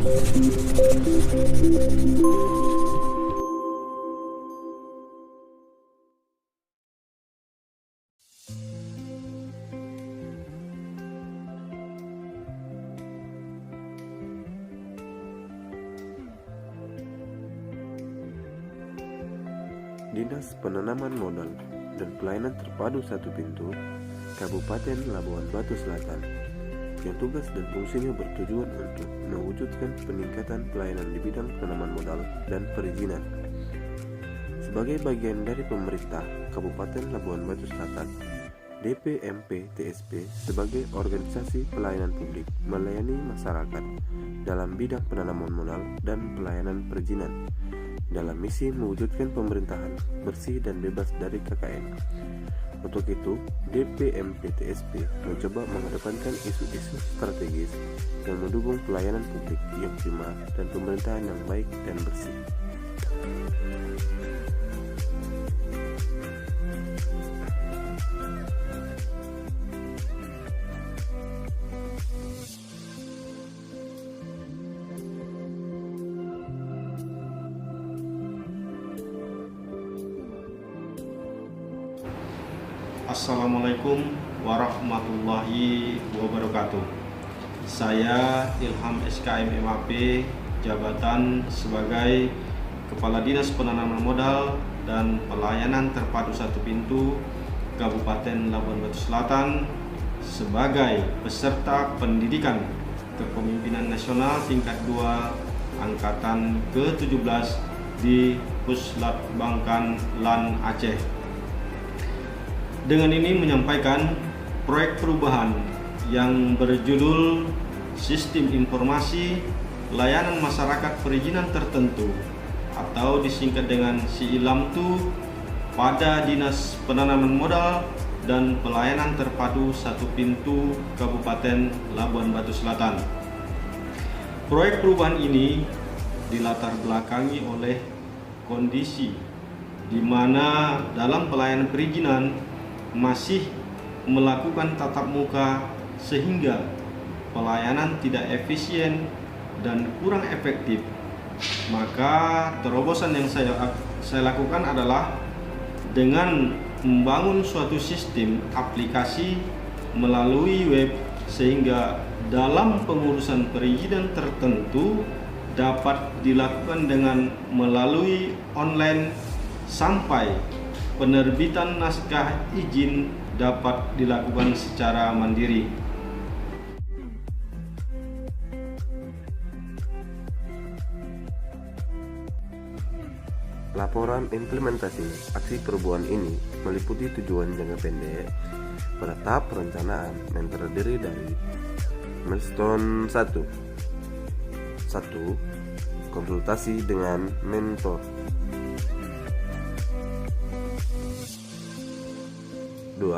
Dinas Penanaman Modal dan Pelayanan Terpadu Satu Pintu, Kabupaten Labuan Batu Selatan, yang tugas dan fungsinya bertujuan untuk mewujudkan peningkatan pelayanan di bidang penanaman modal dan perizinan. Sebagai bagian dari pemerintah Kabupaten Labuan Batu Selatan, DPMP TSP sebagai organisasi pelayanan publik melayani masyarakat dalam bidang penanaman modal dan pelayanan perizinan dalam misi mewujudkan pemerintahan bersih dan bebas dari KKN. Untuk itu, DPMP TSP mencoba mengedepankan isu-isu strategis yang mendukung pelayanan publik yang prima dan pemerintahan yang baik dan bersih. Assalamualaikum warahmatullahi wabarakatuh. Saya Ilham SKM MAP, jabatan sebagai Kepala Dinas Penanaman Modal dan Pelayanan Terpadu Satu Pintu Kabupaten Labuan Batu Selatan, sebagai peserta pendidikan Kepemimpinan Nasional tingkat 2 angkatan ke-17 di Puslap Bangkan Lan Aceh. Dengan ini menyampaikan proyek perubahan yang berjudul Sistem Informasi Layanan Masyarakat Perizinan Tertentu atau disingkat dengan SIILAMTU pada Dinas Penanaman Modal dan Pelayanan Terpadu Satu Pintu Kabupaten Labuan Batu Selatan. Proyek perubahan ini dilatar belakangi oleh kondisi di mana dalam pelayanan perizinan masih melakukan tatap muka sehingga pelayanan tidak efisien dan kurang efektif. Maka terobosan yang saya lakukan adalah dengan membangun suatu sistem aplikasi melalui web sehingga dalam pengurusan perizinan tertentu dapat dilakukan dengan melalui online sampai penerbitan naskah izin dapat dilakukan secara mandiri. Laporan implementasi aksi perubahan ini meliputi tujuan jangka pendek pada tahap perencanaan yang terdiri dari milestone 1. Konsultasi dengan mentor. 2.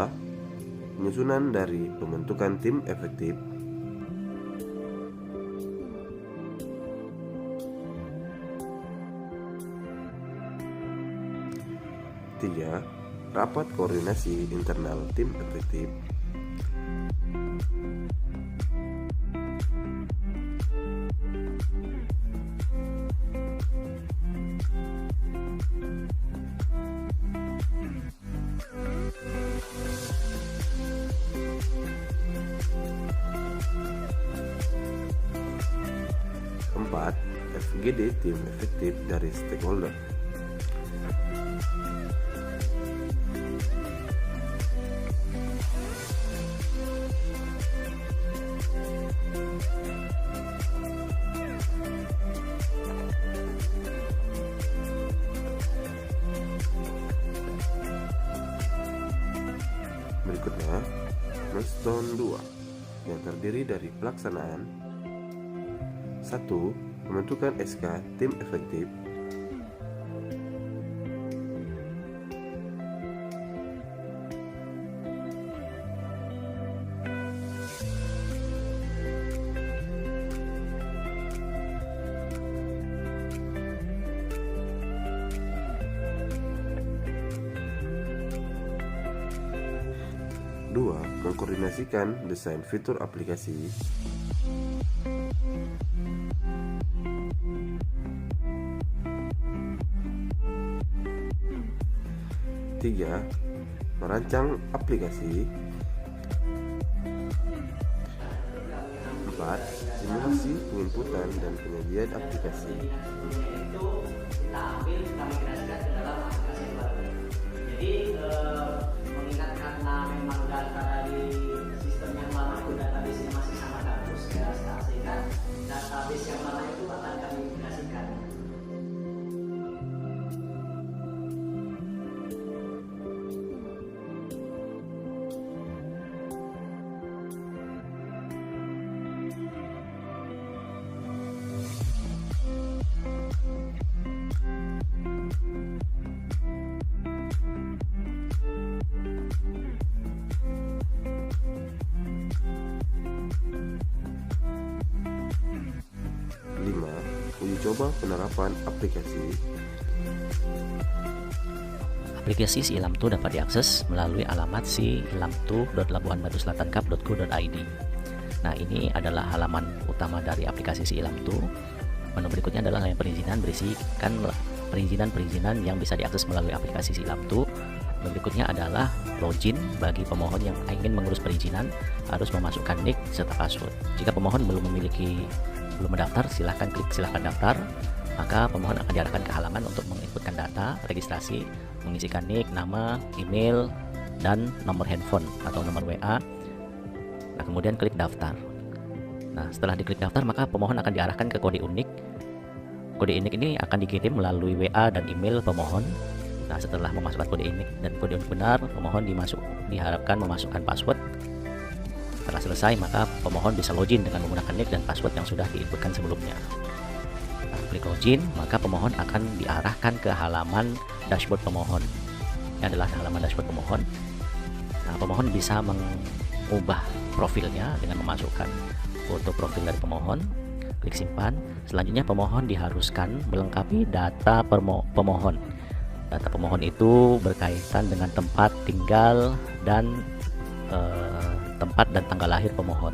Penyusunan dari pembentukan tim efektif. 3. Rapat koordinasi internal tim efektif. 4. FGD tim efektif dari stakeholder. 5. Milestone 2 yang terdiri dari pelaksanaan 1. Pembentukan SK tim efektif. 2. Mengkoordinasikan desain fitur aplikasi. 3. Merancang aplikasi. 4. Simulasi penginputan dan penyajian aplikasi. Itu kita ambil, kita migrasikan ke dalam aplikasi baru. Jadi mengingat karena memang data dari sistem yang lama itu database-nya masih sangat bagus, sehingga database yang lama itu akan kami migrasikan. Uji coba penerapan aplikasi. Aplikasi Si Ilamtu dapat diakses melalui alamat siilamtu.labuhanbatuselatankap.go.id. Nah, ini adalah halaman utama dari aplikasi Si Ilamtu. Menu berikutnya adalah layar perizinan, berisikan perizinan yang bisa diakses melalui aplikasi Si Ilamtu. Berikutnya adalah login. Bagi pemohon yang ingin mengurus perizinan harus memasukkan nick serta password. Jika pemohon belum mendaftar, silahkan klik silahkan daftar. Maka pemohon akan diarahkan ke halaman untuk menginputkan data registrasi, mengisikan nick, nama, email, dan nomor handphone atau nomor WA. Nah, kemudian klik daftar. Nah, setelah diklik daftar, maka pemohon akan diarahkan ke kode unik. Kode unik ini akan dikirim melalui WA dan email pemohon. Nah, setelah memasukkan kode unik dan kode unik benar, pemohon diharapkan memasukkan password. Setelah selesai, maka pemohon bisa login dengan menggunakan nick dan password yang sudah diinputkan sebelumnya. Nah, klik login, maka pemohon akan diarahkan ke halaman dashboard pemohon. Ini adalah halaman dashboard pemohon. Nah, pemohon bisa mengubah profilnya dengan memasukkan foto profil dari pemohon. Klik simpan. Selanjutnya pemohon diharuskan melengkapi data pemohon. Data pemohon itu berkaitan dengan tempat tinggal dan tempat dan tanggal lahir pemohon.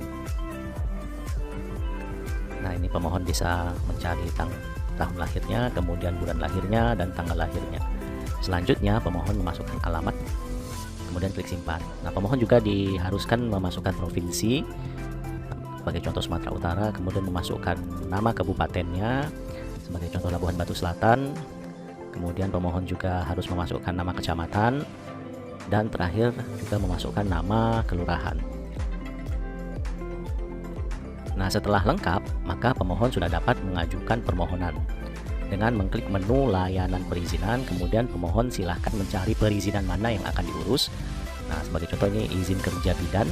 Nah, ini pemohon bisa mencari tahun lahirnya, kemudian bulan lahirnya, dan tanggal lahirnya. Selanjutnya pemohon memasukkan alamat, kemudian klik simpan. Nah, pemohon juga diharuskan memasukkan provinsi, sebagai contoh Sumatera Utara, kemudian memasukkan nama kabupatennya, sebagai contoh Labuhan Batu Selatan. Kemudian pemohon juga harus memasukkan nama kecamatan, dan terakhir juga memasukkan nama kelurahan. Nah, setelah lengkap, maka pemohon sudah dapat mengajukan permohonan. Dengan mengklik menu layanan perizinan, kemudian pemohon silahkan mencari perizinan mana yang akan diurus. Nah, sebagai contoh ini izin kerja bidan,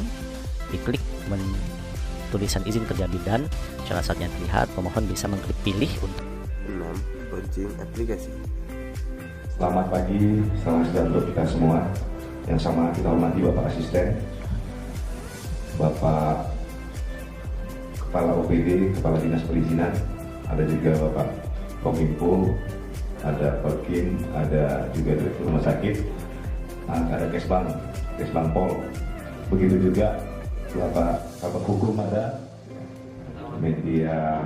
diklik tulisan izin kerja bidan, syarat-syaratnya terlihat, pemohon bisa mengklik pilih untuk 6. Launching aplikasi. Selamat pagi, salam sejahtera untuk kita semua. Yang sama kita hormati Bapak Asisten, Bapak Kepala OPD, Kepala Dinas Perizinan, ada juga Bapak Kominfo, ada Perkim, ada juga Direktur Rumah Sakit, ada Kesbang Pol, begitu juga Bapak Kabak Hukum, ada media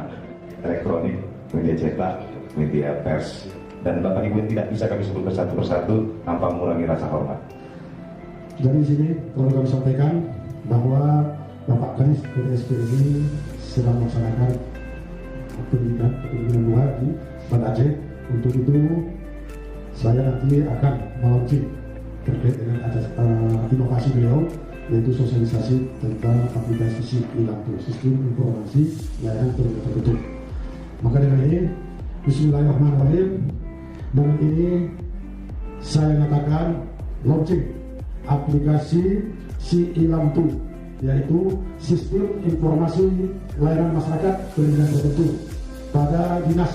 elektronik, media cetak, media pers, dan Bapak Ibu yang tidak bisa kami sebutkan satu persatu tanpa mengurangi rasa hormat. Dari sini perlu kami sampaikan bahwa Bapak Kadis PTSP ini sedang melaksanakan pendidikan luar di Banda Aceh. Untuk itu saya nanti akan melaunching terkait dengan inovasi beliau, yaitu sosialisasi tentang aplikasi Si Ilamtu, sistem informasi layanan terbentuk. Maka dengan ini, Bismillahirrahmanirrahim, dengan ini saya nyatakan launching aplikasi Si Ilamtu, yaitu sistem informasi layanan masyarakat perizinan tertentu pada Dinas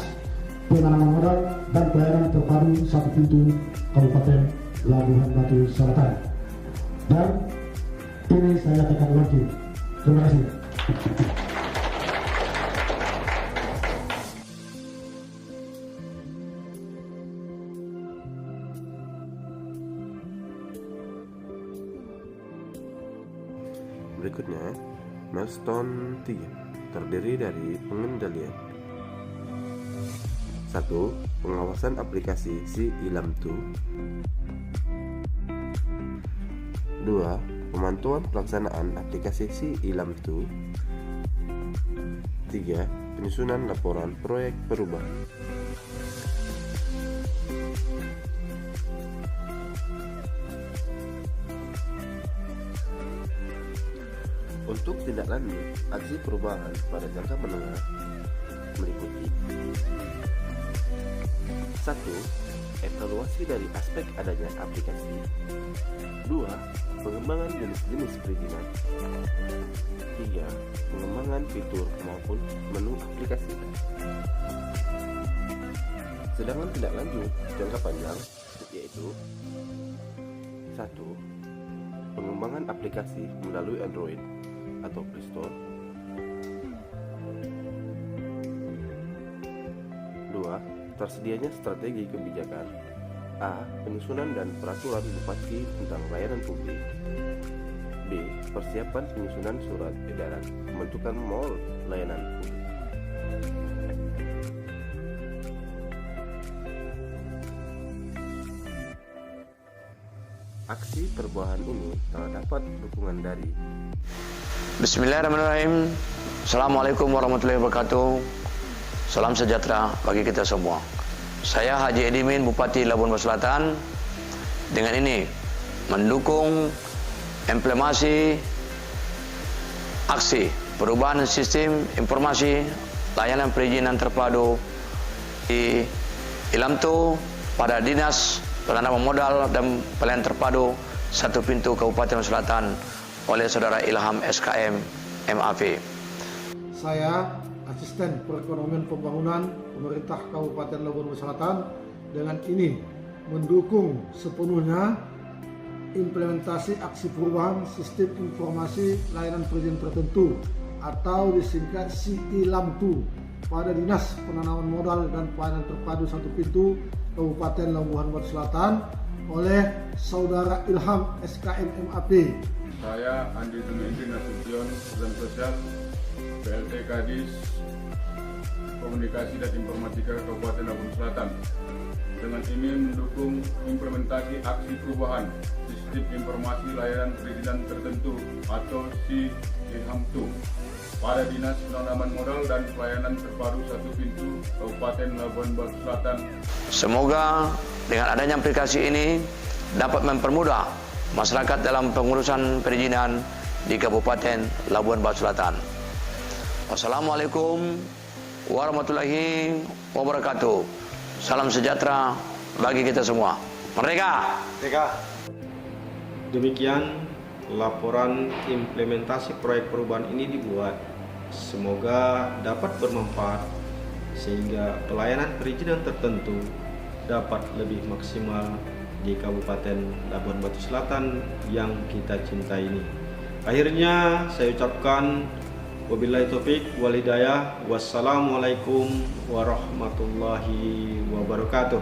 Penanaman Modal dan Pelayanan Terpadu Satu Pintu Kabupaten Labuhan Batu Selatan. Dan ini saya nyatakan launching. Terima kasih. Berikutnya, milestone 3 terdiri dari pengendalian. 1. Pengawasan aplikasi Si Ilamtu. 2. Pemantauan pelaksanaan aplikasi Si-Ilamtu. 3. Penyusunan laporan proyek perubahan. Untuk tindak lanjut aksi perubahan pada jangka menengah meliputi 1. Evaluasi dari aspek adanya aplikasi. 2. Pengembangan jenis-jenis perizinan. 3. Pengembangan fitur maupun menu aplikasi. Sedangkan tindak lanjut jangka panjang yaitu 1. Pengembangan aplikasi melalui Android atau Play Store. 2. Tersedianya strategi kebijakan. A. Penyusunan dan peraturan bupati tentang layanan publik. B. Persiapan penyusunan surat edaran pembentukan mall layanan publik. Aksi perubahan ini telah dapat dukungan dari Bismillahirrahmanirrahim. Assalamualaikum warahmatullahi wabarakatuh. Salam sejahtera bagi kita semua. Saya Haji Edimin, Bupati Labuan Batu Selatan. Dengan ini mendukung implementasi aksi perubahan sistem informasi layanan perizinan terpadu di Ilamtu pada Dinas Penanaman Modal dan Pelayanan Terpadu Satu Pintu Kabupaten Selatan oleh Saudara Ilham SKM MAP. Saya Asisten Perekonomian Pembangunan Pemerintah Kabupaten Labuan Batu Selatan dengan ini mendukung sepenuhnya implementasi aksi perubahan sistem informasi layanan perizinan tertentu atau disingkat Si-Ilamtu pada Dinas Penanaman Modal dan Pelayanan Terpadu Satu Pintu Kabupaten Labuan Batu Selatan oleh Saudara Ilham SKM MAP. Saya Andi Tumendi Nasution, Program Sosial, PLT Kadis, Komunikasi dan Informatika Kabupaten Labuan Selatan. Dengan ini mendukung implementasi aksi perubahan sistem informasi layanan perizinan tertentu atau Si-Ilamtu pada Dinas Penanaman Modal dan Pelayanan Terpadu Satu Pintu Kabupaten Labuan Batu Selatan. Semoga dengan adanya aplikasi ini dapat mempermudah masyarakat dalam pengurusan perizinan di Kabupaten Labuan Batu Selatan. Wassalamualaikum warahmatullahi wabarakatuh. Salam sejahtera bagi kita semua. Merdeka! Merdeka! Demikian laporan implementasi proyek perubahan ini dibuat. Semoga dapat bermanfaat sehingga pelayanan perizinan tertentu dapat lebih maksimal di Kabupaten Labuan Batu Selatan yang kita cintai ini. Akhirnya saya ucapkan wabillahi taufik wal hidayah. Wassalamualaikum warahmatullahi wabarakatuh.